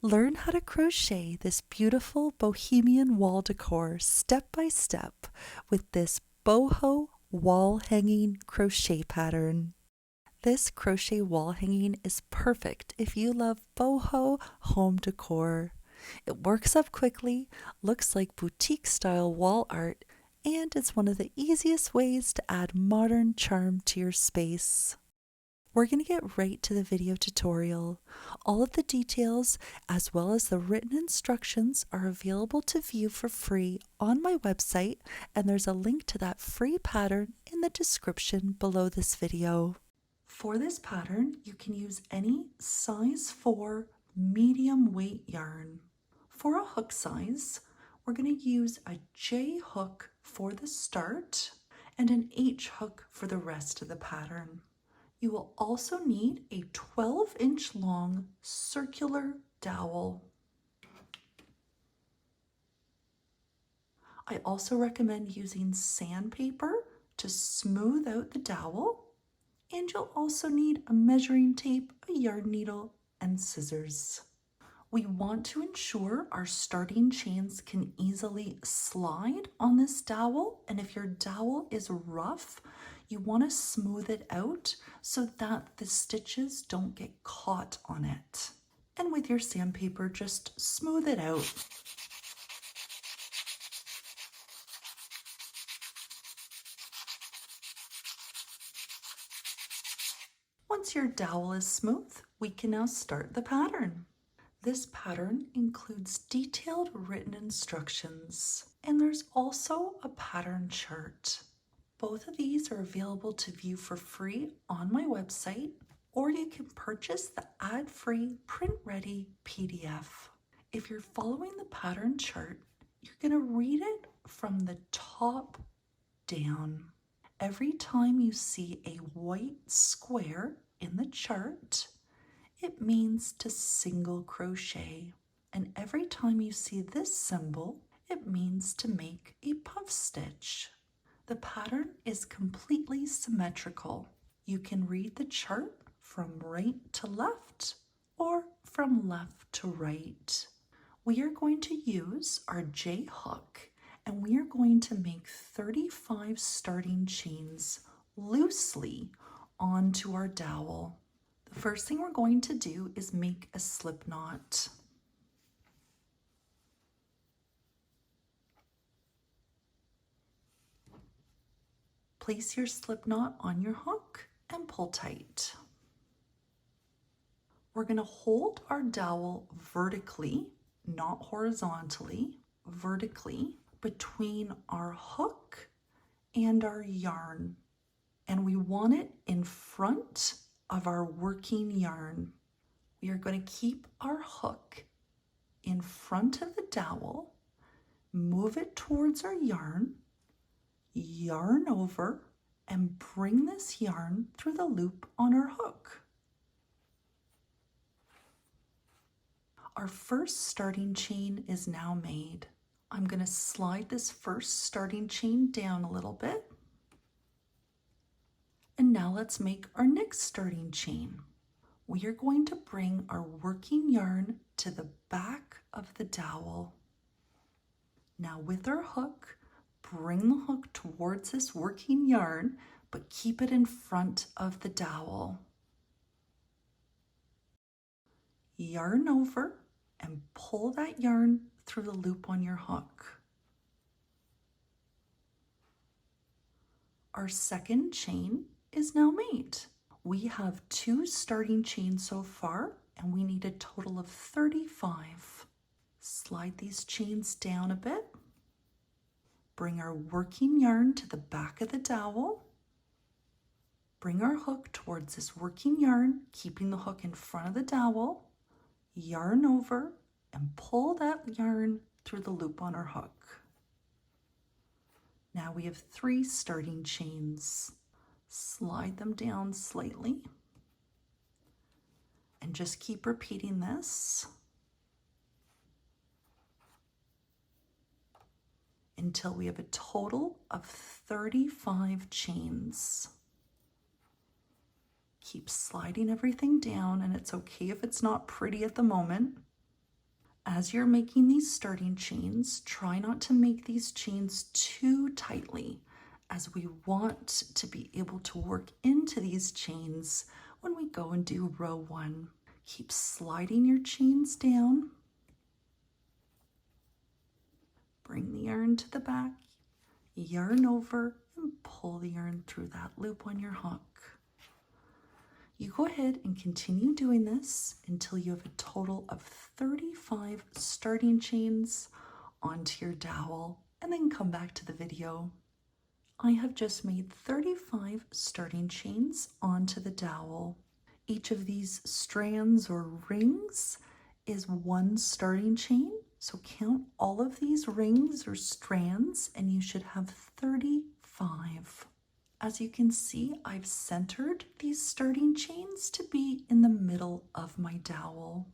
Learn how to crochet this beautiful bohemian wall decor step by step with this boho wall hanging crochet pattern. This crochet wall hanging is perfect if you love boho home decor. It works up quickly, looks like boutique style wall art, and it's one of the easiest ways to add modern charm to your space. We're going to get right to the video tutorial. All of the details, as well as the written instructions, are available to view for free on my website, and there's a link to that free pattern in the description below this video. For this pattern, you can use any size 4 medium weight yarn. For a hook size, we're going to use a J hook for the start and an H hook for the rest of the pattern. You will also need a 12-inch long circular dowel. I also recommend using sandpaper to smooth out the dowel, and you'll also need a measuring tape, a yarn needle, and scissors. We want to ensure our starting chains can easily slide on this dowel, and if your dowel is rough, you want to smooth it out so that the stitches don't get caught on it. And with your sandpaper, just smooth it out. Once your dowel is smooth, we can now start the pattern. This pattern includes detailed written instructions, and there's also a pattern chart. Both of these are available to view for free on my website, or you can purchase the ad-free print-ready PDF. If you're following the pattern chart, you're going to read it from the top down. Every time you see a white square in the chart, it means to single crochet. And every time you see this symbol, it means to make a puff stitch. The pattern is completely symmetrical. You can read the chart from right to left or from left to right. We are going to use our J hook, and we are going to make 35 starting chains loosely onto our dowel. The first thing we're going to do is make a slip knot. Place your slip knot on your hook and pull tight. We're going to hold our dowel vertically, not horizontally, vertically between our hook and our yarn. And we want it in front of our working yarn. We are going to keep our hook in front of the dowel, move it towards our yarn over, and bring this yarn through the loop on our hook. Our first starting chain is now made. I'm going to slide this first starting chain down a little bit. And now let's make our next starting chain. We are going to bring our working yarn to the back of the dowel. Now with our hook, bring the hook towards this working yarn, but keep it in front of the dowel. Yarn over and pull that yarn through the loop on your hook. Our second chain is now made. We have 2 starting chains so far, and we need a total of 35. Slide these chains down a bit. Bring our working yarn to the back of the dowel. Bring our hook towards this working yarn, keeping the hook in front of the dowel. Yarn over and pull that yarn through the loop on our hook. Now we have 3 starting chains. Slide them down slightly and just keep repeating this until we have a total of 35 chains. Keep sliding everything down, and it's okay if it's not pretty at the moment. As you're making these starting chains, try not to make these chains too tightly, as we want to be able to work into these chains when we go and do row 1. Keep sliding your chains down. Bring the yarn to the back, yarn over, and pull the yarn through that loop on your hook. You go ahead and continue doing this until you have a total of 35 starting chains onto your dowel, and then come back to the video. I have just made 35 starting chains onto the dowel. Each of these strands or rings is one starting chain, so count all of these rings or strands and you should have 35. As you can see, I've centered these starting chains to be in the middle of my dowel.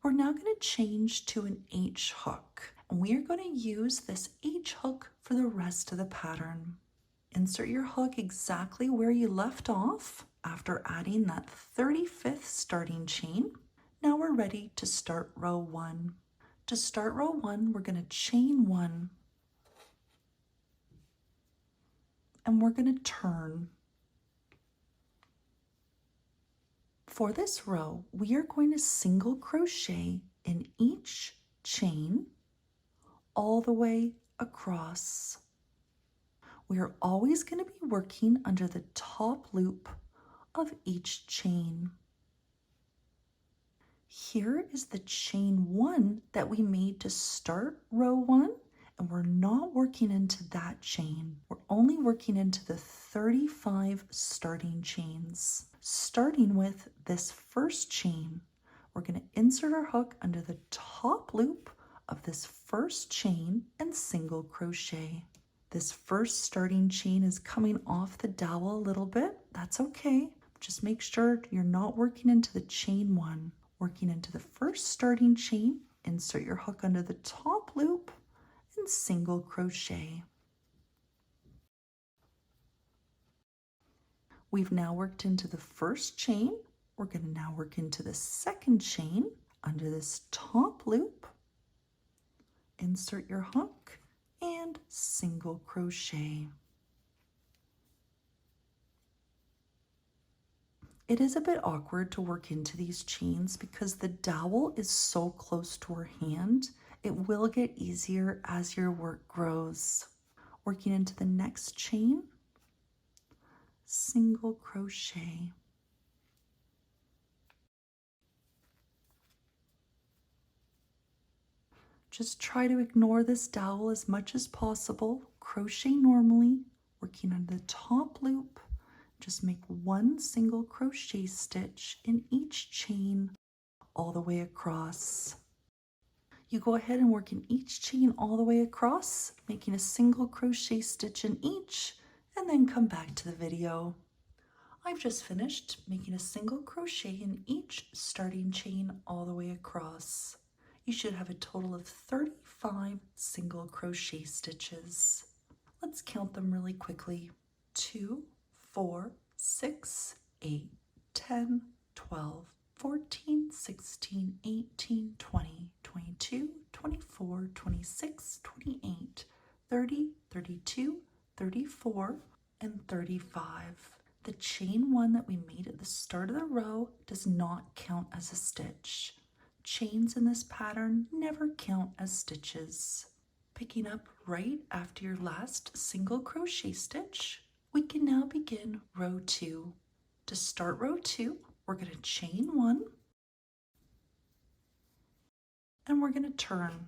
We're now going to change to an H hook, and we are going to use this H hook for the rest of the pattern. Insert your hook exactly where you left off after adding that 35th starting chain. Now we're ready to start row 1. To start row 1, we're going to chain 1. And we're going to turn. For this row, we are going to single crochet in each chain all the way across. We are always going to be working under the top loop of each chain. Here is the chain 1 that we made to start row 1, and we're not working into that chain. We're only working into the 35 starting chains. Starting with this first chain, we're going to insert our hook under the top loop of this first chain and single crochet. This first starting chain is coming off the dowel a little bit. That's okay. Just make sure you're not working into the chain 1. Working into the first starting chain, insert your hook under the top loop and single crochet. We've now worked into the first chain. We're going to now work into the second chain under this top loop. Insert your hook and single crochet. It is a bit awkward to work into these chains because the dowel is so close to our hand. It will get easier as your work grows. Working into the next chain, single crochet. Just try to ignore this dowel as much as possible. Crochet normally, working on the top loop. Just make one single crochet stitch in each chain all the way across. You go ahead and work in each chain all the way across, making a single crochet stitch in each, and then come back to the video. I've just finished making a single crochet in each starting chain all the way across. You should have a total of 35 single crochet stitches. Let's count them really quickly. 2, 4, 6, 8, 10, 12, 14, 16, 18, 20, 22, 24, 26, 28, 30, 32, 34, and 35. The chain 1 that we made at the start of the row does not count as a stitch. Chains in this pattern never count as stitches. Picking up right after your last single crochet stitch, we can now begin row 2. To start row 2, we're going to chain 1 and we're going to turn.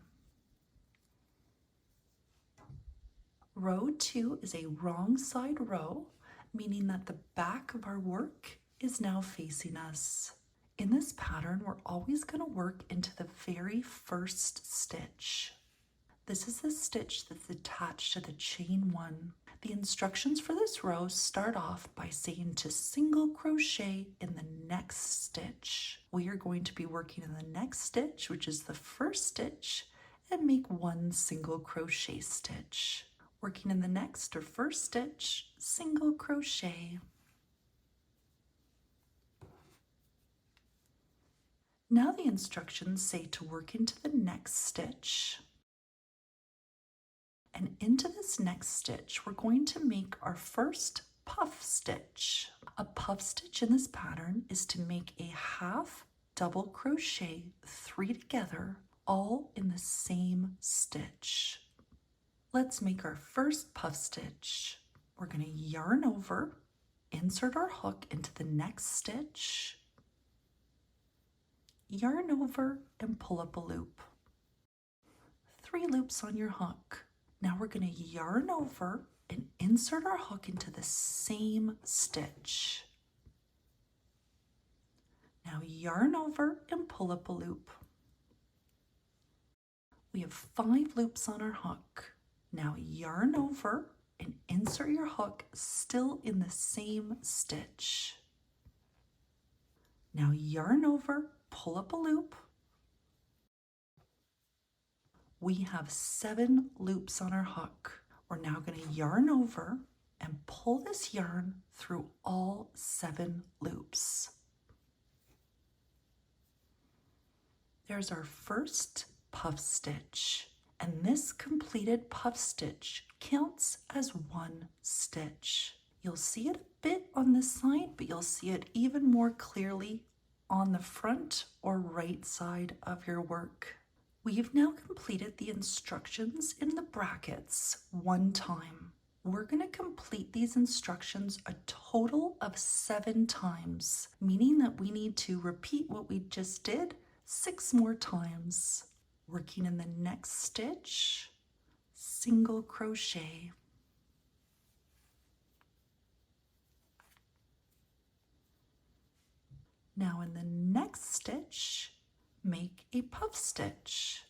Row 2 is a wrong side row, meaning that the back of our work is now facing us. In this pattern, we're always going to work into the very first stitch. This is the stitch that's attached to the chain 1. The instructions for this row start off by saying to single crochet in the next stitch. We are going to be working in the next stitch, which is the first stitch, and make one single crochet stitch. Working in the next or first stitch, single crochet. Now the instructions say to work into the next stitch. And into this next stitch, we're going to make our first puff stitch. A puff stitch in this pattern is to make a half double crochet 3 together, all in the same stitch. Let's make our first puff stitch. We're going to yarn over, insert our hook into the next stitch, yarn over, and pull up a loop. 3 loops on your hook. Now we're going to yarn over and insert our hook into the same stitch. Now yarn over and pull up a loop. We have 5 loops on our hook. Now yarn over and insert your hook still in the same stitch. Now yarn over, pull up a loop. We have 7 loops on our hook. We're now going to yarn over and pull this yarn through all 7 loops. There's our first puff stitch, and this completed puff stitch counts as 1 stitch. You'll see it a bit on this side, but you'll see it even more clearly on the front or right side of your work. We've now completed the instructions in the brackets 1 time. We're going to complete these instructions a total of 7 times, meaning that we need to repeat what we just did 6 more times. Working in the next stitch, single crochet. Now in the next stitch, make a puff stitch.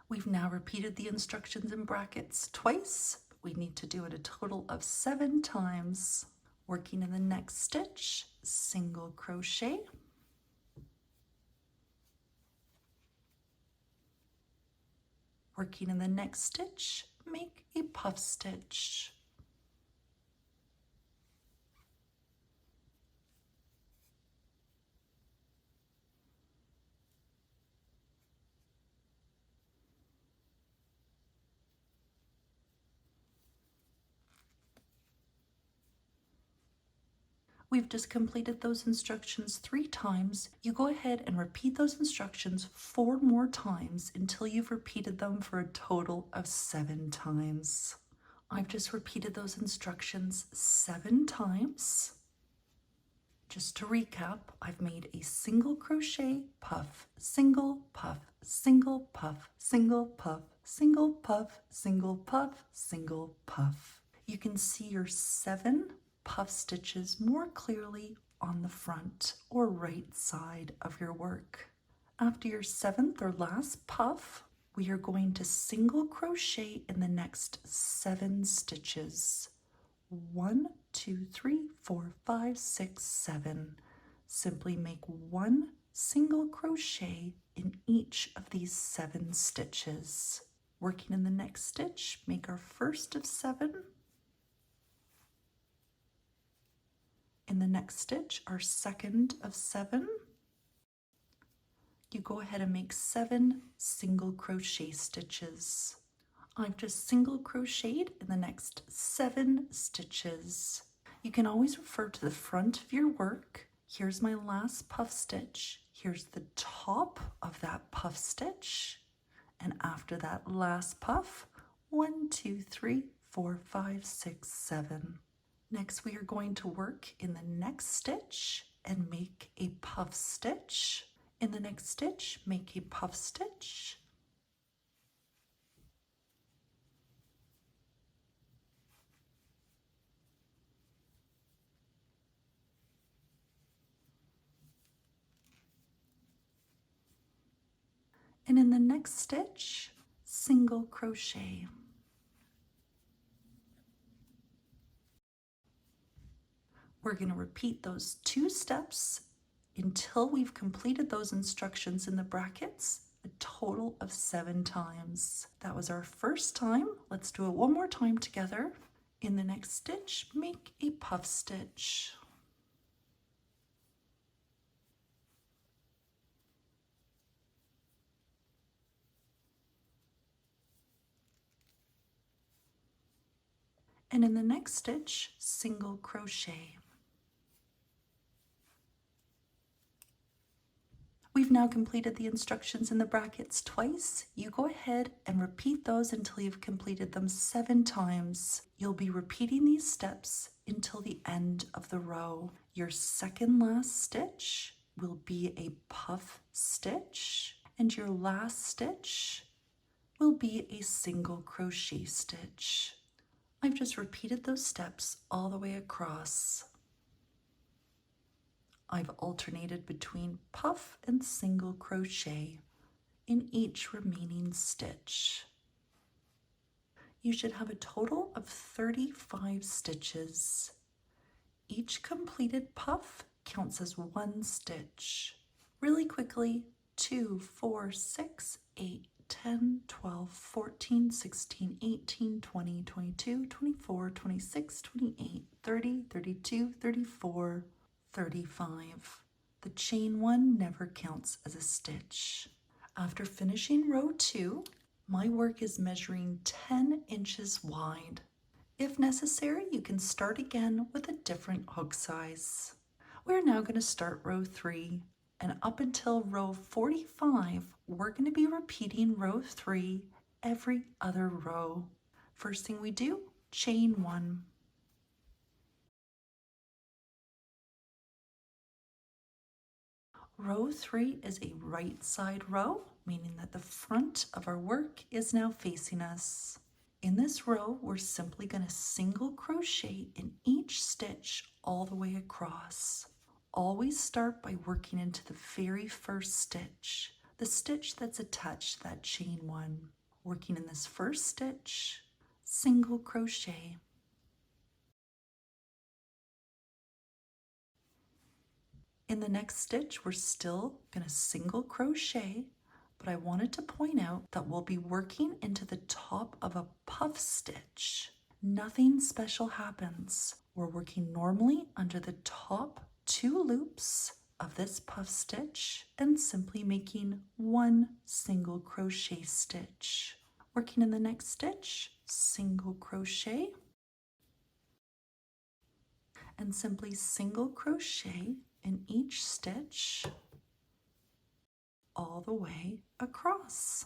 We've now repeated the instructions in brackets twice. We need to do it a total of 7 times. Working in the next stitch, single crochet. Working in the next stitch, make a puff stitch. We've just completed those instructions 3 times. You go ahead and repeat those instructions 4 more times until you've repeated them for a total of 7 times. I've just repeated those instructions 7 times. Just to recap, I've made a single crochet, puff, single, puff, single, puff, single, puff, single, puff, single, puff, single, puff. You can see your 7 puff stitches more clearly on the front or right side of your work. After your 7th or last puff, we are going to single crochet in the next 7 stitches. 1, 2, 3, 4, 5, 6, 7. Simply make 1 single crochet in each of these 7 stitches. Working in the next stitch, make our first of 7. In the next stitch, our second of 7. You go ahead and make 7 single crochet stitches. I've just single crocheted in the next 7 stitches. You can always refer to the front of your work. Here's my last puff stitch. Here's the top of that puff stitch. And after that last puff, 1, 2, 3, 4, 5, 6, 7. Next, we are going to work in the next stitch and make a puff stitch. In the next stitch, make a puff stitch. And in the next stitch, single crochet. We're going to repeat those 2 steps until we've completed those instructions in the brackets a total of 7 times. That was our first time. Let's do it one more time together. In the next stitch, make a puff stitch. And in the next stitch, single crochet. We've now completed the instructions in the brackets twice. You go ahead and repeat those until you've completed them 7 times. You'll be repeating these steps until the end of the row. Your second last stitch will be a puff stitch, and your last stitch will be a single crochet stitch. I've just repeated those steps all the way across. I've alternated between puff and single crochet in each remaining stitch. You should have a total of 35 stitches. Each completed puff counts as 1 stitch. Really quickly, 2, 4, 6, 8, 10, 12, 14, 16, 18, 20, 22, 24, 26, 28, 30, 32, 34, 35. The chain 1 never counts as a stitch. After finishing row 2, my work is measuring 10 inches wide. If necessary, you can start again with a different hook size. We're now going to start row 3, and up until row 45, we're going to be repeating row 3 every other row. First thing we do, chain 1. Row 3 is a right side row, meaning that the front of our work is now facing us. In this row, we're simply going to single crochet in each stitch all the way across. Always start by working into the very first stitch, the stitch that's attached to that chain 1. Working in this first stitch, single crochet. In the next stitch, we're still going to single crochet, but I wanted to point out that we'll be working into the top of a puff stitch. Nothing special happens. We're working normally under the top 2 loops of this puff stitch and simply making 1 single crochet stitch. Working in the next stitch, single crochet, and simply single crochet in each stitch all the way across.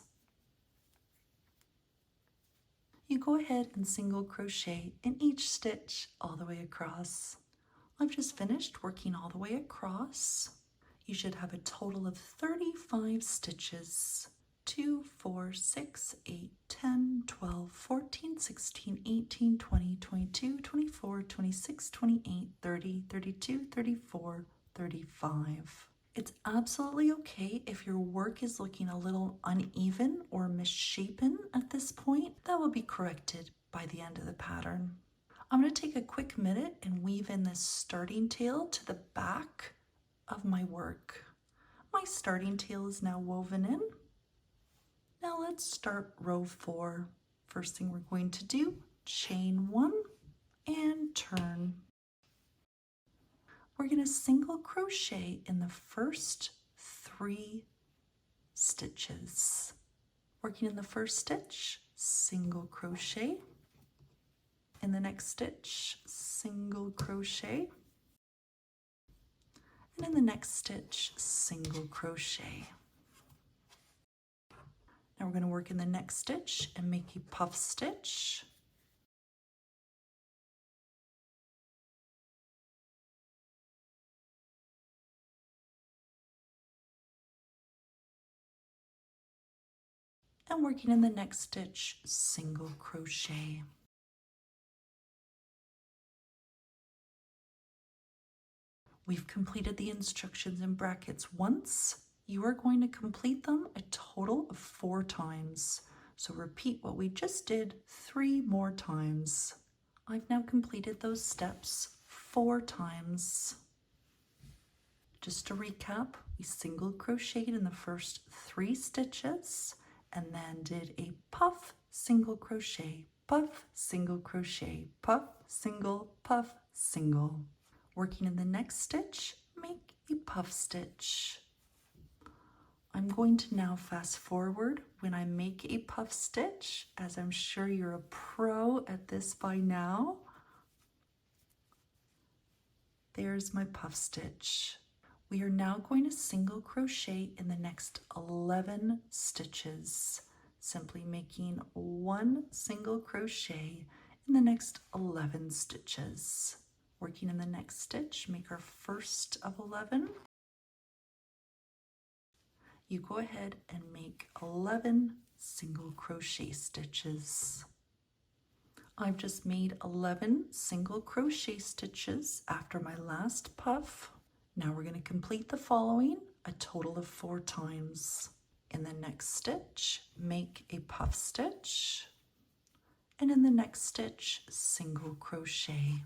You go ahead and single crochet in each stitch all the way across. I've just finished working all the way across. You should have a total of 35 stitches. 2, 4, 6, 8, 10, 12, 14, 16, 18, 20, 22, 24, 26, 28, 30, 32, 34, 35. It's absolutely okay if your work is looking a little uneven or misshapen at this point. That will be corrected by the end of the pattern. I'm going to take a quick minute and weave in this starting tail to the back of my work. My starting tail is now woven in. Now let's start row 4. First thing we're going to do, chain 1 and turn. We're going to single crochet in the first 3 stitches. Working in the first stitch, single crochet. In the next stitch, single crochet. And in the next stitch, single crochet. Now we're going to work in the next stitch and make a puff stitch. And working in the next stitch, single crochet. We've completed the instructions in brackets once. You are going to complete them a total of 4 times. So repeat what we just did 3 more times. I've now completed those steps 4 times. Just to recap, we single crocheted in the first 3 stitches and then did a puff, single crochet, puff, single crochet, puff, single. Working in the next stitch, make a puff stitch. I'm going to now fast forward when I make a puff stitch, as I'm sure you're a pro at this by now. There's my puff stitch. We are now going to single crochet in the next 11 stitches, simply making 1 single crochet in the next 11 stitches. Working in the next stitch, make our first of 11. You go ahead and make 11 single crochet stitches. I've just made 11 single crochet stitches after my last puff. Now we're going to complete the following a total of 4 times. In the next stitch, make a puff stitch, and in the next stitch, single crochet.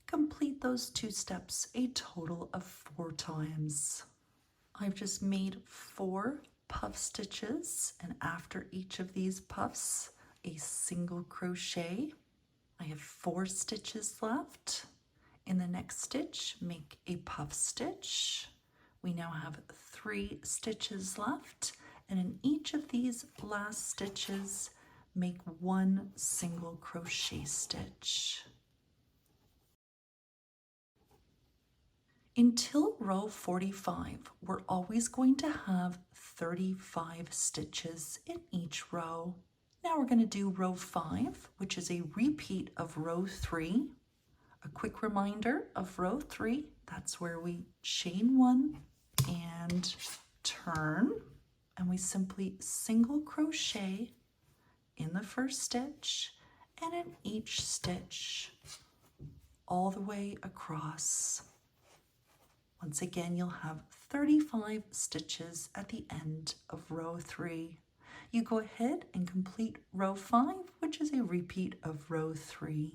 Complete those 2 steps a total of 4 times. I've just made 4 puff stitches, and after each of these puffs, a single crochet. I have 4 stitches left. In the next stitch, make a puff stitch. We now have 3 stitches left, and in each of these last stitches, make 1 single crochet stitch. Until row 45, we're always going to have 35 stitches in each row. Now we're going to do row 5, which is a repeat of row 3. A quick reminder of row 3, that's where we chain 1 and turn, and we simply single crochet in the first stitch and in each stitch all the way across. Once again, you'll have 35 stitches at the end of row 3. You go ahead and complete row 5, which is a repeat of row 3.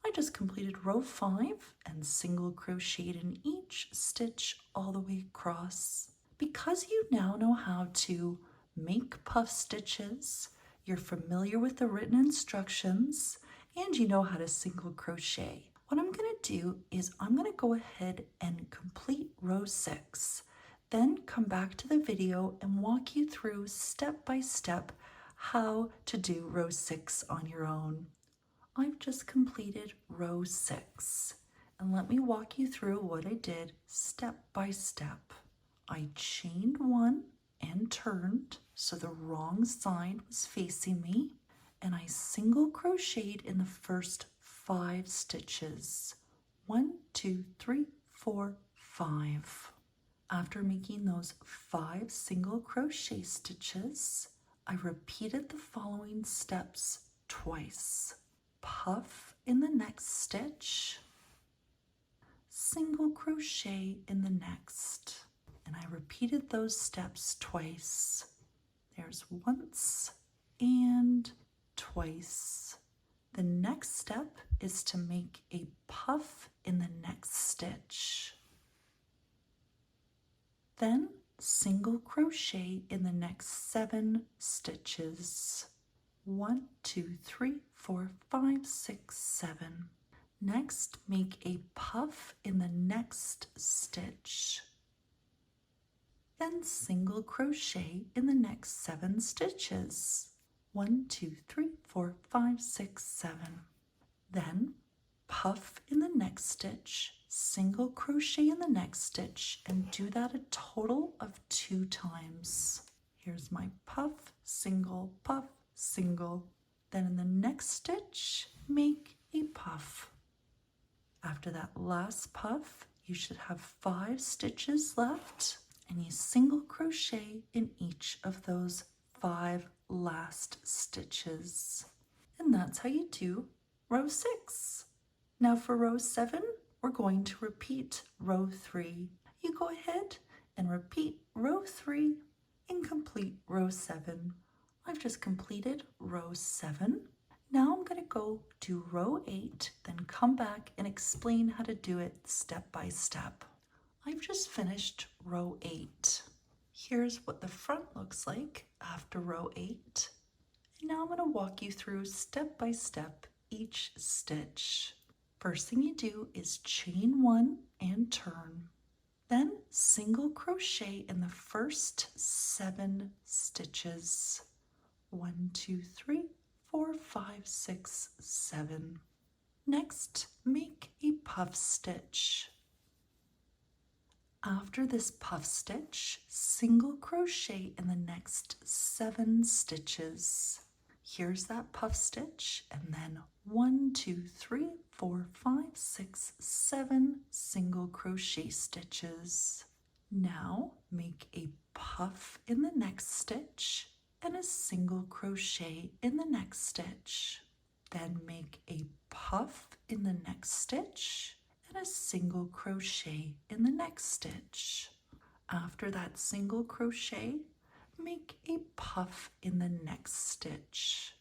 I just completed row 5 and single crocheted in each stitch all the way across. Because you now know how to make puff stitches, you're familiar with the written instructions, and you know how to single crochet. What I'm going to do is I'm going to go ahead and complete row 6, then come back to the video and walk you through step by step how to do row 6 on your own. I've just completed row 6, and let me walk you through what I did step by step. I chained 1 and turned so the wrong side was facing me, and I single crocheted in the first 5 stitches. 1, 2, 3, 4, 5. After making those 5 single crochet stitches, I repeated the following steps twice. Puff in the next stitch, single crochet in the next, and I repeated those steps twice. There's once and twice. The next step is to make a puff in the next stitch. Then single crochet in the next 7 stitches. 1, 2, 3, 4, 5, 6, 7. Next, make a puff in the next stitch. Then single crochet in the next 7 stitches. 1, 2, 3, 4, 5, 6, 7. Then puff in the next stitch, single crochet in the next stitch, and do that a total of 2 times. Here's my puff, single, puff, single. Then in the next stitch, make a puff. After that last puff, you should have 5 stitches left, and you single crochet in each of those 5 last stitches. And that's how you do row 6. Now for row 7, we're going to repeat row 3. You go ahead and repeat row 3 and complete row 7. I've just completed row 7. Now I'm going to go do row 8, then come back and explain how to do it step by step. I've just finished row 8. Here's what the front looks like after row 8. And now I'm going to walk you through step by step each stitch. First thing you do is chain 1 and turn. Then single crochet in the first 7 stitches. 1, 2, 3, 4, 5, 6, 7. Next, make a puff stitch. After this puff stitch, single crochet in the next 7 stitches. Here's that puff stitch, and then 1, 2, 3, 4, 5, 6, 7 single crochet stitches. Now make a puff in the next stitch and a single crochet in the next stitch. Then make a puff in the next stitch and a single crochet in the next stitch. After that single crochet, make a puff in the next stitch.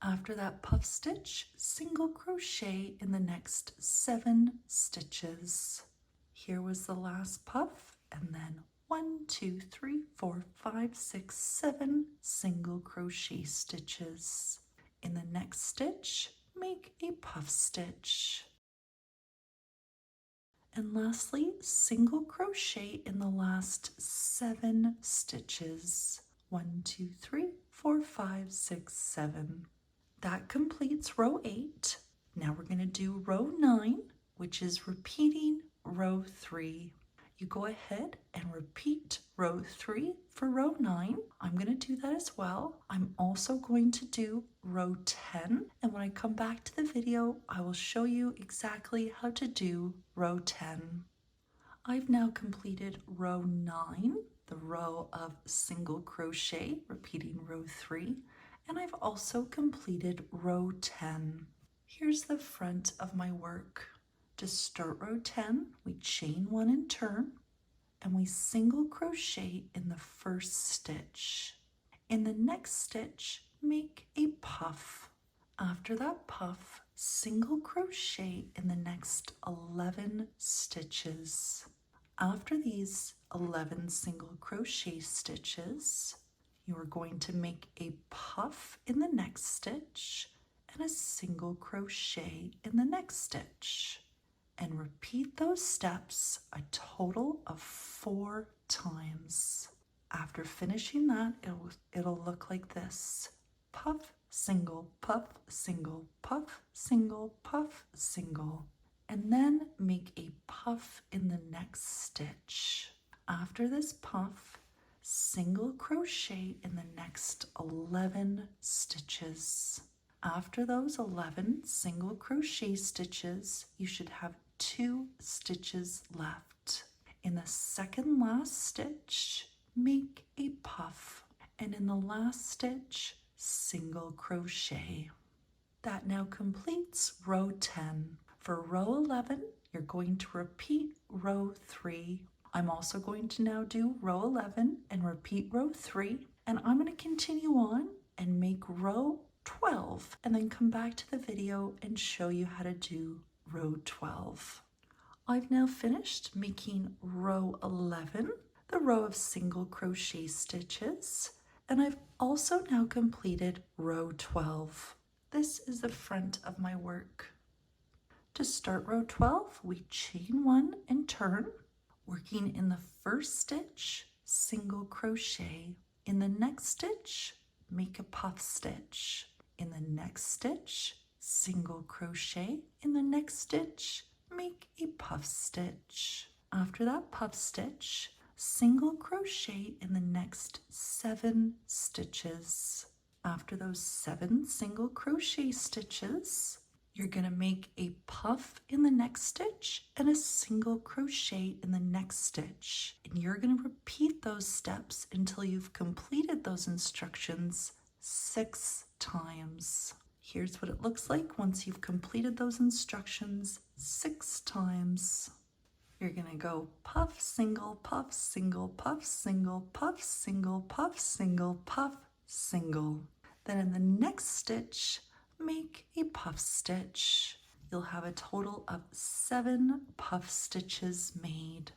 After that puff stitch, single crochet in the next 7 stitches. Here was the last puff, and then 1, 2, 3, 4, 5, 6, 7 single crochet stitches. In the next stitch, make a puff stitch. And lastly, single crochet in the last 7 stitches. 1, 2, 3, 4, 5, 6, 7. That completes row 8. Now we're going to do row 9, which is repeating row 3. You go ahead and repeat row 3 for row 9. I'm going to do that as well. I'm also going to do row 10, and when I come back to the video, I will show you exactly how to do row 10. I've now completed row 9, the row of single crochet, repeating row 3, and I've also completed row 10. Here's the front of my work. To start row 10, we chain 1 and turn, and we single crochet in the first stitch. In the next stitch, make a puff. After that puff, single crochet in the next 11 stitches. After these 11 single crochet stitches, you are going to make a puff in the next stitch and a single crochet in the next stitch. And repeat those steps a total of 4 times. After finishing that, it'll look like this. Puff, single, puff, single, puff, single, puff, single. And then make a puff in the next stitch. After this puff, single crochet in the next 11 stitches. After those 11 single crochet stitches, you should have 2 stitches left. In the second last stitch, make a puff, and in the last stitch, single crochet. That now completes row 10. For row 11, you're going to repeat row 3. I'm also going to now do row 11 and repeat row 3, and I'm going to continue on and make row 12 and then come back to the video and show you how to do row 12. I've now finished making row 11, the row of single crochet stitches, and I've also now completed row 12. This is the front of my work. To start row 12, we chain 1 and turn, working in the first stitch, single crochet. In the next stitch, make a puff stitch. In the next stitch, single crochet. In the next stitch, make a puff stitch. After that puff stitch, single crochet in the next 7 stitches. After those 7 single crochet stitches, you're going to make a puff in the next stitch and a single crochet in the next stitch. And you're going to repeat those steps until you've completed those instructions 6 times. Here's what it looks like once you've completed those instructions 6 times. You're going to go puff, single, puff, single, puff, single, puff, single, puff, single, puff, single. Then in the next stitch, make a puff stitch. You'll have a total of 7 puff stitches made.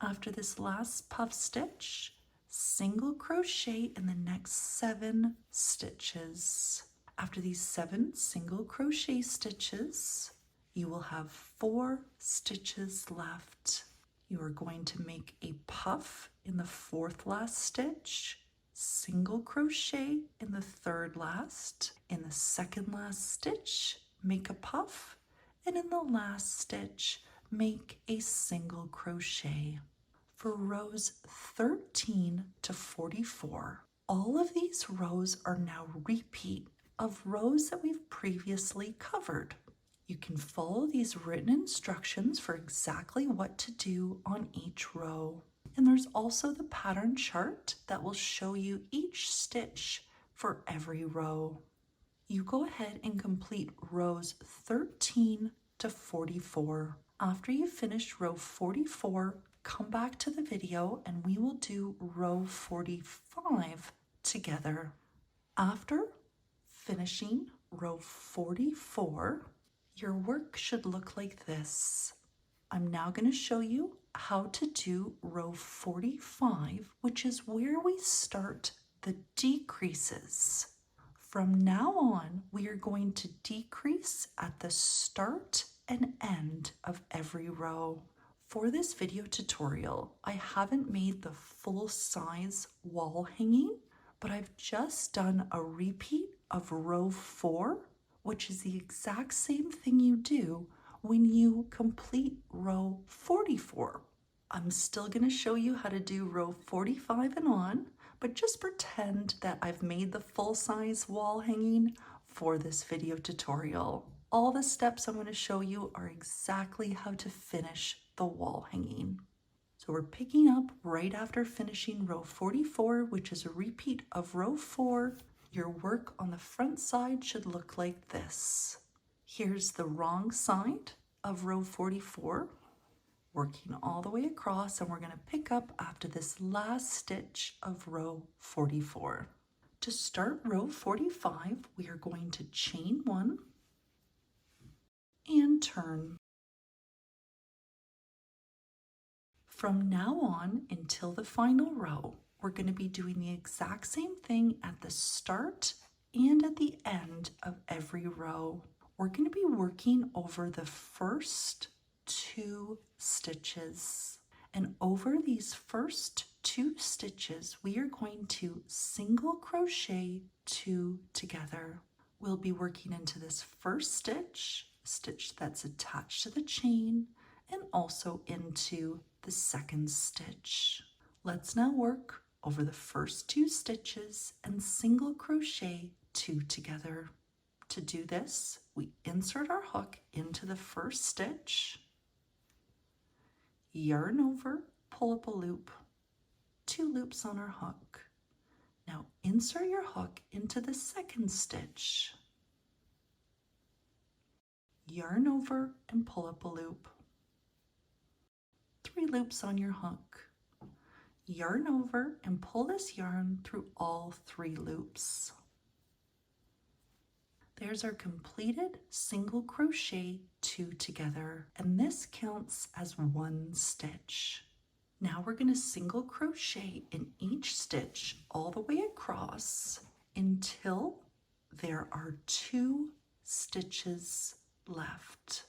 After this last puff stitch, single crochet in the next 7 stitches. After these 7 single crochet stitches, you will have 4 stitches left. You are going to make a puff in the 4th last stitch, single crochet in the 3rd last, in the 2nd last stitch, make a puff, and in the last stitch, make a single crochet. For rows 13 to 44, all of these rows are now repeat of rows that we've previously covered. You can follow these written instructions for exactly what to do on each row. And there's also the pattern chart that will show you each stitch for every row. You go ahead and complete rows 13 to 44. After you finish row 44, come back to the video and we will do row 45 together. After finishing row 44, your work should look like this. I'm now going to show you how to do row 45, which is where we start the decreases. From now on, we are going to decrease at the start and end of every row. For this video tutorial, I haven't made the full size wall hanging, but I've just done a repeat of row 4, which is the exact same thing you do when you complete row 44. I'm still going to show you how to do row 45 and on, but just pretend that I've made the full size wall hanging for this video tutorial. All the steps I'm going to show you are exactly how to finish the wall hanging. So we're picking up right after finishing row 44, which is a repeat of row 4. Your work on the front side should look like this. Here's the wrong side of row 44, working all the way across, and we're going to pick up after this last stitch of row 44. To start row 45, we are going to chain 1 and turn. From now on until the final row, we're going to be doing the exact same thing at the start and at the end of every row. We're going to be working over the first 2 stitches. And over these first 2 stitches, we are going to single crochet 2 together. We'll be working into this first stitch that's attached to the chain, and also into the second stitch. Let's now work over the first 2 stitches and single crochet 2 together. To do this, we insert our hook into the first stitch, yarn over, pull up a loop, 2 loops on our hook. Now insert your hook into the second stitch, yarn over and pull up a loop, 3 loops on your hook. Yarn over and pull this yarn through all 3 loops. There's our completed single crochet 2 together, and this counts as 1 stitch. Now we're going to single crochet in each stitch all the way across until there are 2 stitches left.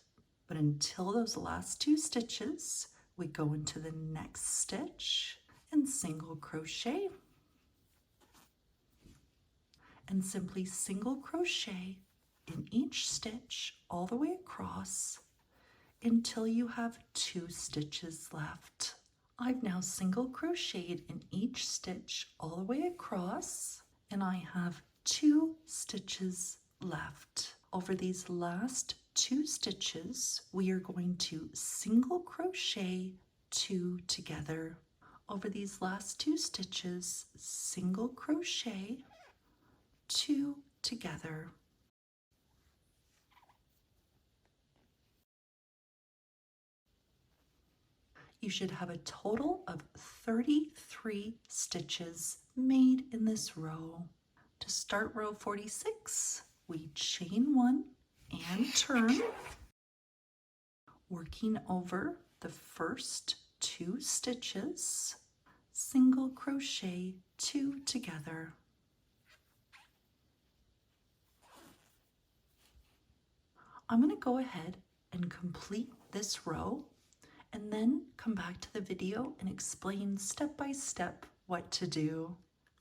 But until those last 2 stitches, we go into the next stitch and single crochet, and simply single crochet in each stitch all the way across until you have 2 stitches left. I've now single crocheted in each stitch all the way across, and I have 2 stitches left. Over these last 2 stitches, we are going to single crochet 2 together. Over these last 2 stitches, single crochet 2 together. You should have a total of 33 stitches made in this row. To start row 46, we chain 1 and turn, working over the first 2 stitches, single crochet 2 together. I'm going to go ahead and complete this row and then come back to the video and explain step by step what to do.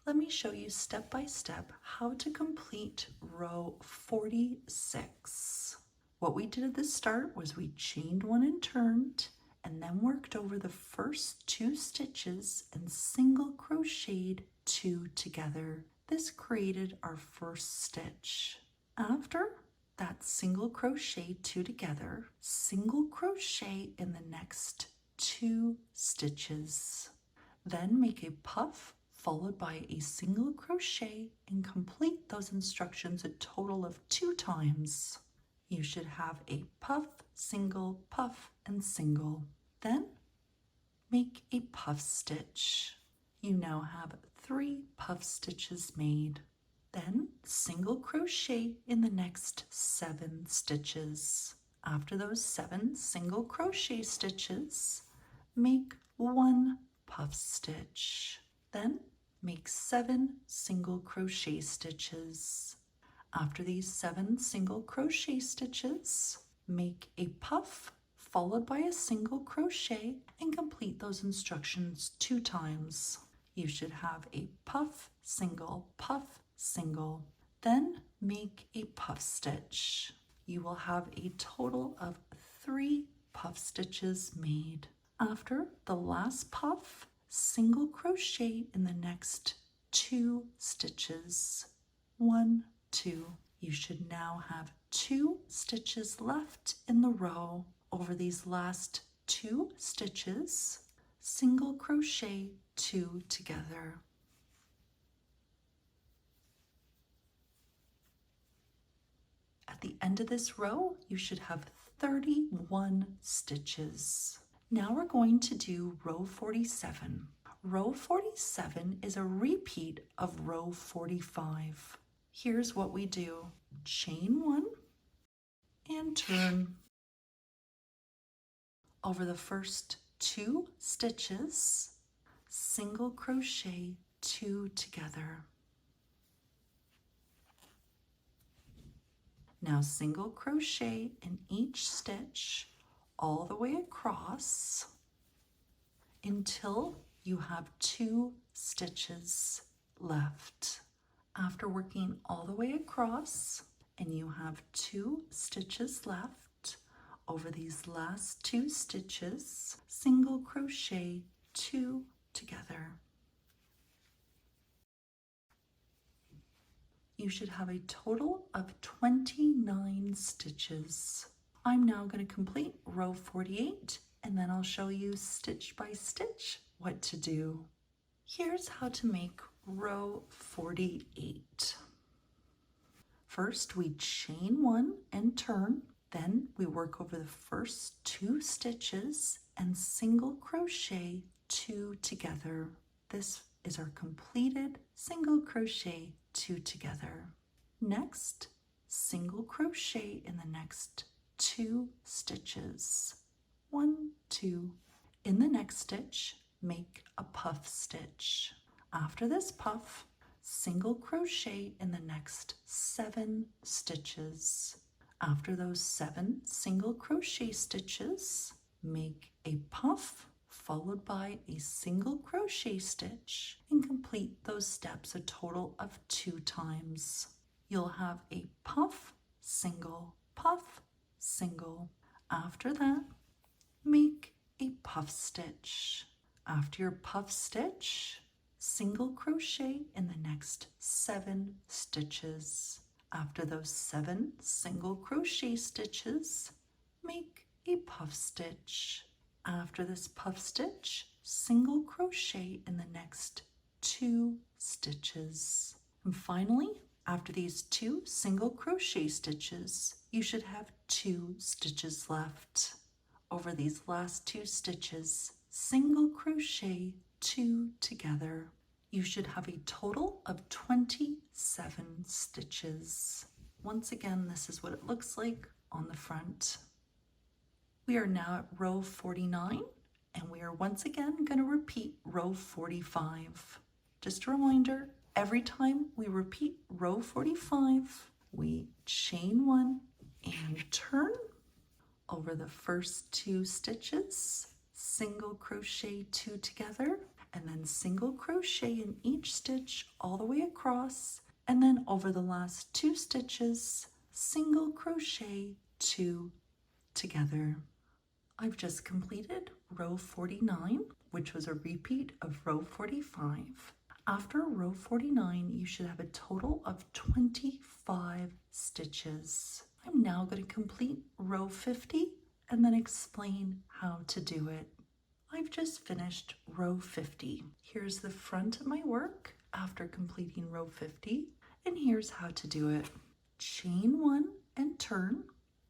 Let me show you step by step how to complete row 46. What we did at the start was we chained 1 and turned, and then worked over the first 2 stitches and single crocheted 2 together. This created our first stitch. After that single crochet 2 together, single crochet in the next 2 stitches. Then make a puff followed by a single crochet and complete those instructions a total of 2 times. You should have a puff, and single. Then make a puff stitch. You now have 3 puff stitches made. Then single crochet in the next 7 stitches. After those 7 single crochet stitches, make 1 puff stitch. Then make 7 single crochet stitches. After these 7 single crochet stitches, make a puff followed by a single crochet and complete those instructions 2 times. You should have a puff, single, single. Then make a puff stitch. You will have a total of 3 puff stitches made. After the last puff, single crochet in the next 2 stitches. 1, 2. You should now have 2 stitches left in the row. Over these last 2 stitches, single crochet 2 together. At the end of this row, you should have 31 stitches. Now we're going to do row 47. Row 47 is a repeat of row 45. Here's what we do. Chain 1 and turn. Over the first 2 stitches, single crochet 2 together. Now single crochet in each stitch all the way across until you have 2 stitches left. After working all the way across and you have 2 stitches left, over these last 2 stitches, single crochet 2 together. You should have a total of 29 stitches. I'm now going to complete row 48 and then I'll show you stitch by stitch what to do. Here's how to make row 48. First we chain 1 and turn, then we work over the first 2 stitches and single crochet 2 together. This is our completed single crochet 2 together. Next, single crochet in the next 2 stitches. 1, 2. In the next stitch, make a puff stitch. After this puff, single crochet in the next 7 stitches. After those 7 single crochet stitches, make a puff followed by a single crochet stitch and complete those steps a total of 2 times. You'll have a puff, single, puff, single. After that, make a puff stitch. After your puff stitch, single crochet in the next 7 stitches. After those 7 single crochet stitches, make a puff stitch. After this puff stitch, single crochet in the next 2 stitches. And finally, after these 2 single crochet stitches, you should have 2 stitches left. Over these last 2 stitches, single crochet 2 together. you should have a total of 27 stitches. Once again, this is what it looks like on the front. We are now at row 49, and we are once again going to repeat row 45. Just a reminder, every time we repeat row 45, we chain 1 and turn over the first 2 stitches, single crochet 2 together, and then single crochet in each stitch all the way across, and then over the last 2 stitches, single crochet 2 together. I've just completed row 49, which was a repeat of row 45. After row 49, you should have a total of 25 stitches. I'm now going to complete row 50 and then explain how to do it. I've just finished row 50. Here's the front of my work after completing row 50, and here's how to do it. Chain 1 and turn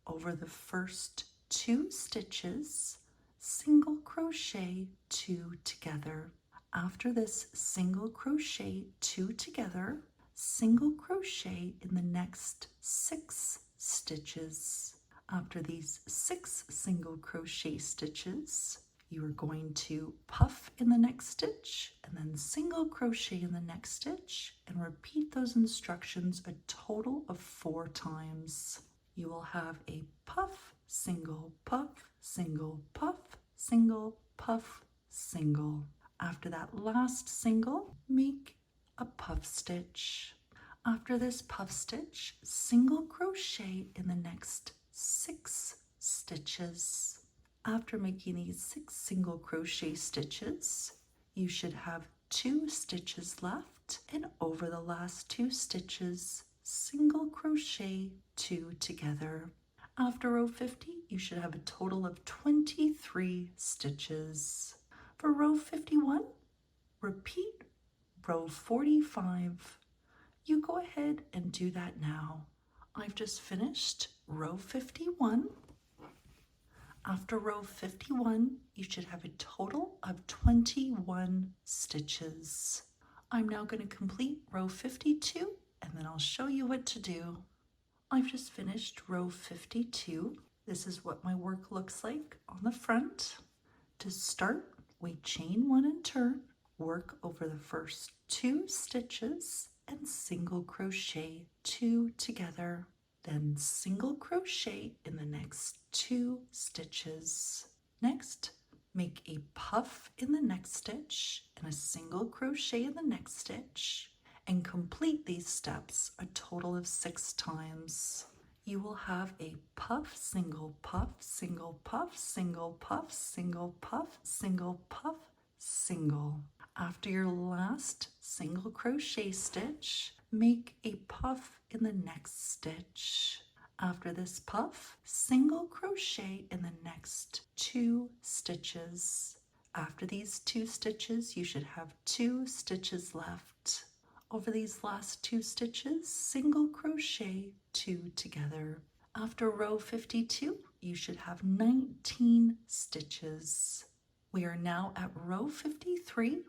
over the first 2 stitches, single crochet 2 together. After this single crochet 2 together, single crochet in the next 6 stitches. After these 6 single crochet stitches, you are going to puff in the next stitch and then single crochet in the next stitch and repeat those instructions a total of 4 times. You will have a puff, single, puff, single, puff, single, puff, single. After that last single, make a puff stitch. After this puff stitch, single crochet in the next 6 stitches. After making these 6 single crochet stitches, you should have 2 stitches left, and over the last 2 stitches, single crochet 2 together. After row 50, you should have a total of 23 stitches. For row 51, repeat row 45. You go ahead and do that now. I've just finished row 51. After row 51, you should have a total of 21 stitches. I'm now going to complete row 52, and then I'll show you what to do. I've just finished row 52. This is what my work looks like on the front. To start, we chain 1 and turn, work over the first 2 stitches, and single crochet 2 together. Then single crochet in the next 2 stitches. Next, make a puff in the next stitch and a single crochet in the next stitch, and complete these steps a total of 6 times. You will have a puff, single, puff, single, puff, single, puff, single, puff, single, puff, single. After your last single crochet stitch, make a puff in the next stitch. After this puff, single crochet in the next 2 stitches. After these 2 stitches, you should have 2 stitches left. Over these last 2 stitches, single crochet 2 together. After row 52, you should have 19 stitches. We are now at row 53,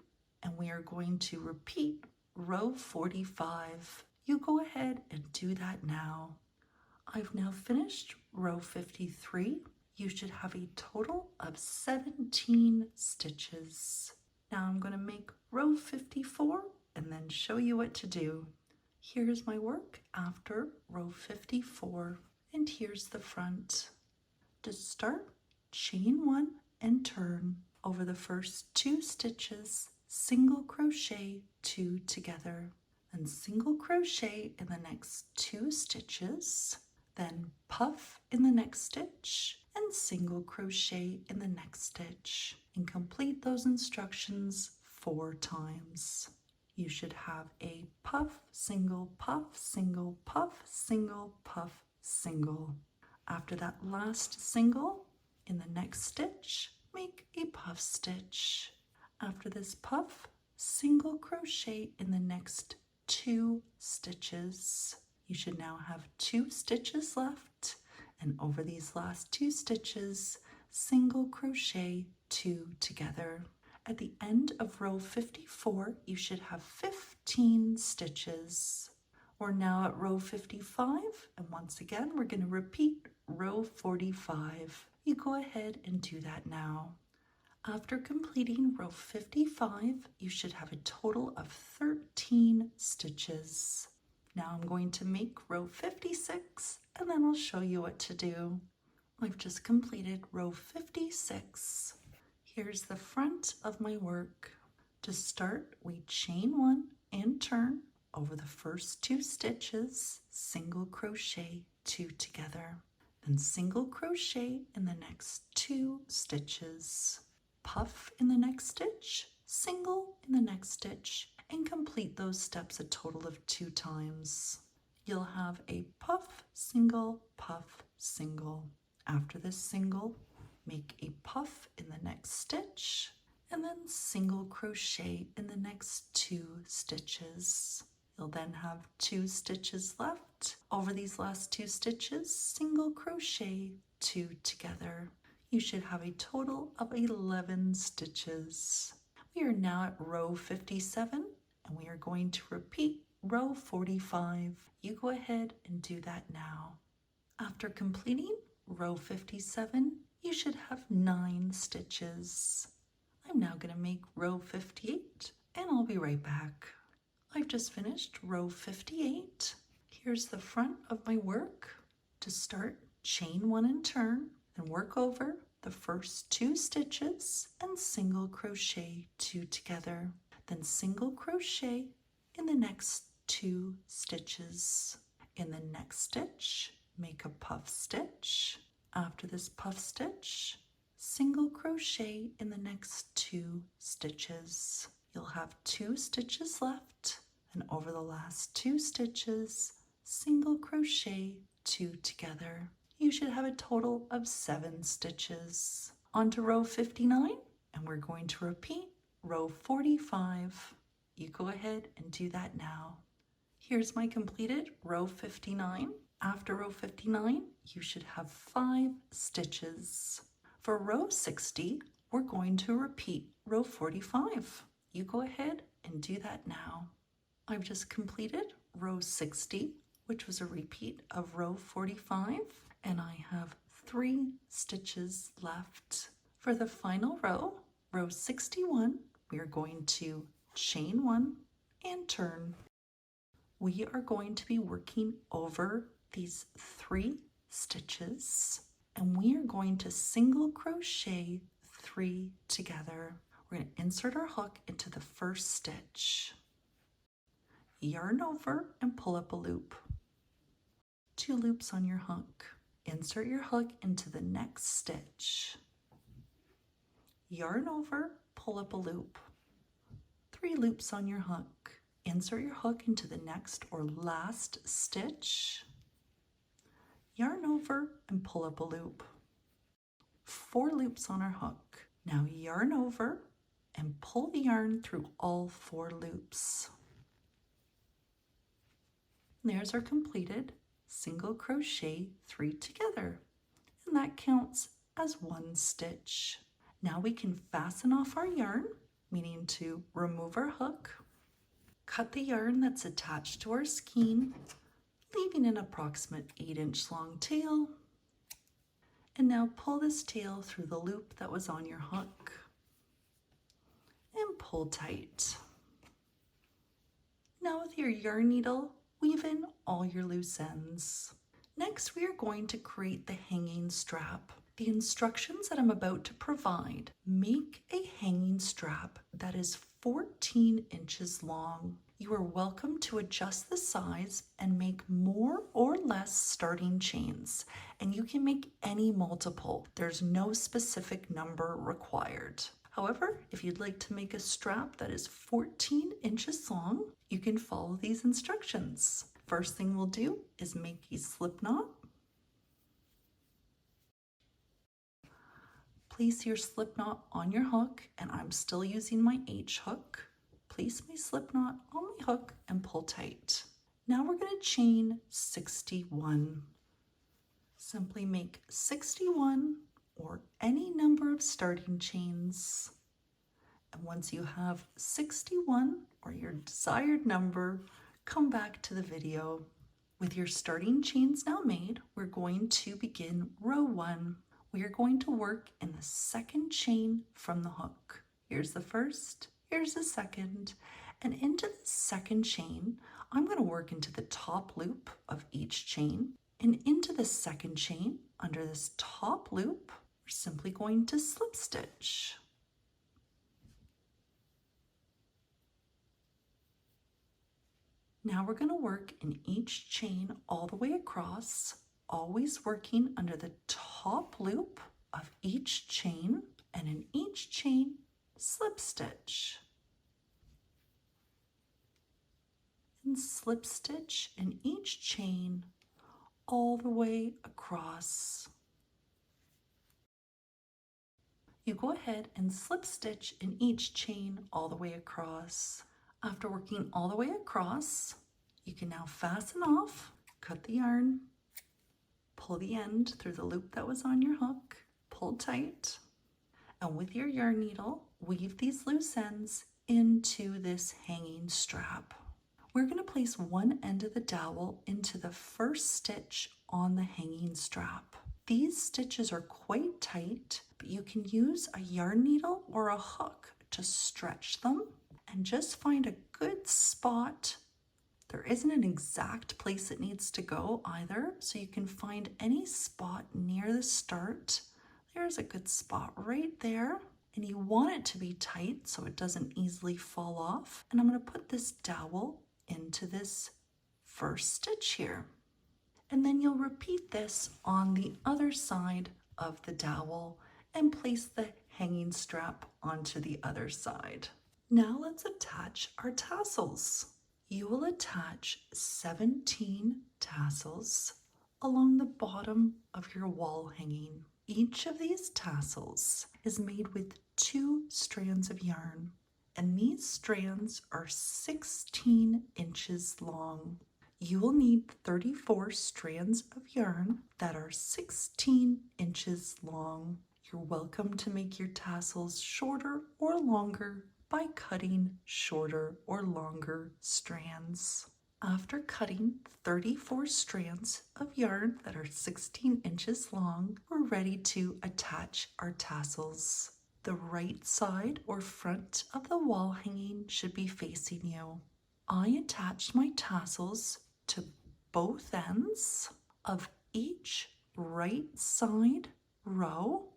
and we are going to repeat row 45. You go ahead and do that now. I've now finished row 53. You should have a total of 17 stitches. Now I'm going to make row 54 and then show you what to do. Here's my work after row 54, and here's the front. To start, chain 1 and turn over the first 2 stitches, single crochet 2 together, and single crochet in the next 2 stitches, then puff in the next stitch and single crochet in the next stitch, and complete those instructions 4 times. You should have a puff, single, puff, single, puff, single, puff, single. After that last single, in the next stitch, make a puff stitch. After this puff, single crochet in the next 2 stitches. You should now have 2 stitches left, and over these last 2 stitches, single crochet 2 together. At the end of row 54, you should have 15 stitches. We're now at row 55, and once again, we're going to repeat row 45. You go ahead and do that now. After completing row 55, you should have a total of 13 stitches. Now I'm going to make row 56, and then I'll show you what to do. I've just completed row 56. Here's the front of my work. To start, we chain 1 and turn over the first 2 stitches, single crochet 2 together, then single crochet in the next 2 stitches, puff in the next stitch, single in the next stitch, and complete those steps a total of 2 times. You'll have a puff, single, puff, single. After this single, make a puff in the next stitch, and then single crochet in the next 2 stitches. You'll then have 2 stitches left. Over these last 2 stitches, single crochet 2 together. You should have a total of 11 stitches. We are now at row 57, and we are going to repeat row 45. You go ahead and do that now. After completing row 57, you should have 9 stitches. I'm now going to make row 58, and I'll be right back. I've just finished row 58. Here's the front of my work. To start, chain 1 and turn, then work over the first 2 stitches and single crochet 2 together. Then single crochet in the next 2 stitches. In the next stitch, make a puff stitch. After this puff stitch, single crochet in the next 2 stitches. You'll have 2 stitches left, and over the last 2 stitches, single crochet 2 together. You should have a total of 7 stitches. On to row 59, and we're going to repeat row 45. You go ahead and do that now. Here's my completed row 59. After row 59, you should have 5 stitches. For row 60, we're going to repeat row 45. You go ahead and do that now. I've just completed row 60, which was a repeat of row 45, and I have 3 stitches left. For the final row, row 61, we are going to chain 1 and turn. We are going to be working over these 3 stitches, and we are going to single crochet 3 together. We're going to insert our hook into the first stitch, yarn over and pull up a loop. 2 loops on your hook. Insert your hook into the next stitch, yarn over, pull up a loop. 3 loops on your hook. Insert your hook into the next or last stitch, yarn over and pull up a loop. 4 loops on our hook. Now yarn over and pull the yarn through all 4 loops. There's our completed single crochet 3 together, and that counts as 1 stitch. Now we can fasten off our yarn, meaning to remove our hook, cut the yarn that's attached to our skein, leaving an approximate 8-inch long tail, and now pull this tail through the loop that was on your hook and pull tight. Now with your yarn needle, weave in all your loose ends. Next, we are going to create the hanging strap. The instructions that I'm about to provide make a hanging strap that is 14 inches long. You are welcome to adjust the size and make more or less starting chains, and you can make any multiple. There's no specific number required. However, if you'd like to make a strap that is 14 inches long, you can follow these instructions. First thing we'll do is make a slip knot. Place your slip knot on your hook, and I'm still using my H hook. Place my slip knot on my hook and pull tight. Now we're going to chain 61. Simply make 61 or any number of starting chains. And once you have 61 or your desired number, come back to the video. With your starting chains now made, we're going to begin row 1. We are going to work in the second chain from the hook. Here's the first, here's the second, and into the second chain, I'm going to work into the top loop of each chain, and into the second chain, under this top loop, we're simply going to slip stitch. Now we're going to work in each chain all the way across, always working under the top loop of each chain, and in each chain, slip stitch. And slip stitch in each chain all the way across. You go ahead and slip stitch in each chain all the way across. After working all the way across, you can now fasten off, cut the yarn, pull the end through the loop that was on your hook, pull tight, and with your yarn needle, weave these loose ends into this hanging strap. We're going to place one end of the dowel into the first stitch on the hanging strap. These stitches are quite tight, but you can use a yarn needle or a hook to stretch them and just find a good spot. There isn't an exact place it needs to go either, so you can find any spot near the start. There's a good spot right there, and you want it to be tight so it doesn't easily fall off. And I'm going to put this dowel into this first stitch here. And then you'll repeat this on the other side of the dowel and place the hanging strap onto the other side. Now let's attach our tassels. You will attach 17 tassels along the bottom of your wall hanging. Each of these tassels is made with 2 strands of yarn, and these strands are 16 inches long. You will need 34 strands of yarn that are 16 inches long. You're welcome to make your tassels shorter or longer by cutting shorter or longer strands. After cutting 34 strands of yarn that are 16 inches long, we're ready to attach our tassels. The right side or front of the wall hanging should be facing you. I attached my tassels to both ends of each right side row,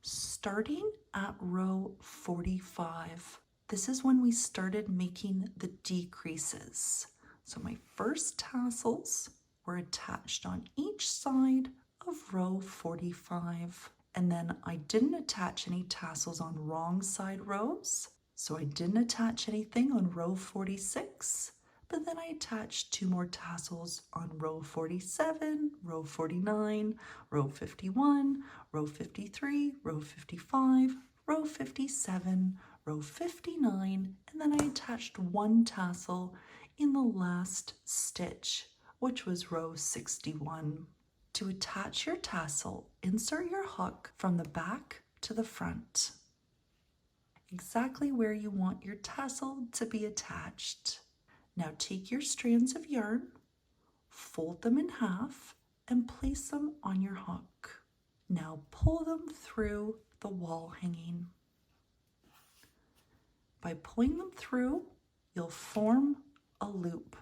starting at row 45. This is when we started making the decreases. So my first tassels were attached on each side of row 45. And then I didn't attach any tassels on wrong side rows. So I didn't attach anything on row 46. But then I attached 2 more tassels on row 47, row 49, row 51, row 53, row 55, row 57, row 59, and then I attached 1 tassel in the last stitch, which was row 61. To attach your tassel, insert your hook from the back to the front, exactly where you want your tassel to be attached. Now take your strands of yarn, fold them in half, and place them on your hook. Now pull them through the wall hanging. By pulling them through, you'll form a loop.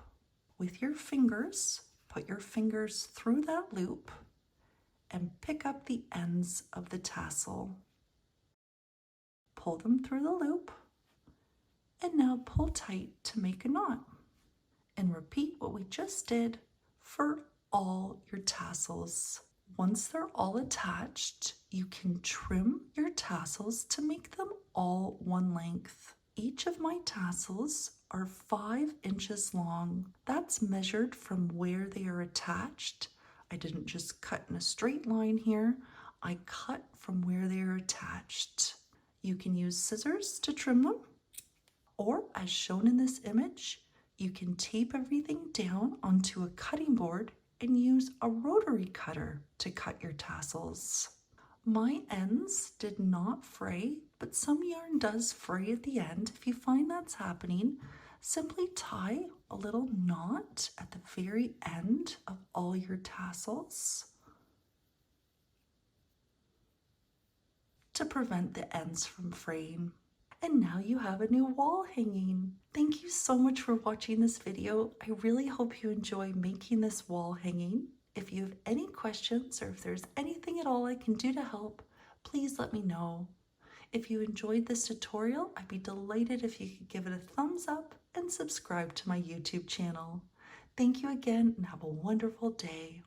With your fingers, put your fingers through that loop and pick up the ends of the tassel. Pull them through the loop, and now pull tight to make a knot. And repeat what we just did for all your tassels. Once they're all attached, you can trim your tassels to make them all one length. Each of my tassels are 5 inches long. That's measured from where they are attached. I didn't just cut in a straight line here. I cut from where they are attached. You can use scissors to trim them, or as shown in this image, you can tape everything down onto a cutting board and use a rotary cutter to cut your tassels. My ends did not fray, but some yarn does fray at the end. If you find that's happening, simply tie a little knot at the very end of all your tassels to prevent the ends from fraying. And now you have a new wall hanging. Thank you so much for watching this video. I really hope you enjoy making this wall hanging. If you have any questions or if there's anything at all I can do to help, please let me know. If you enjoyed this tutorial, I'd be delighted if you could give it a thumbs up and subscribe to my YouTube channel. Thank you again and have a wonderful day.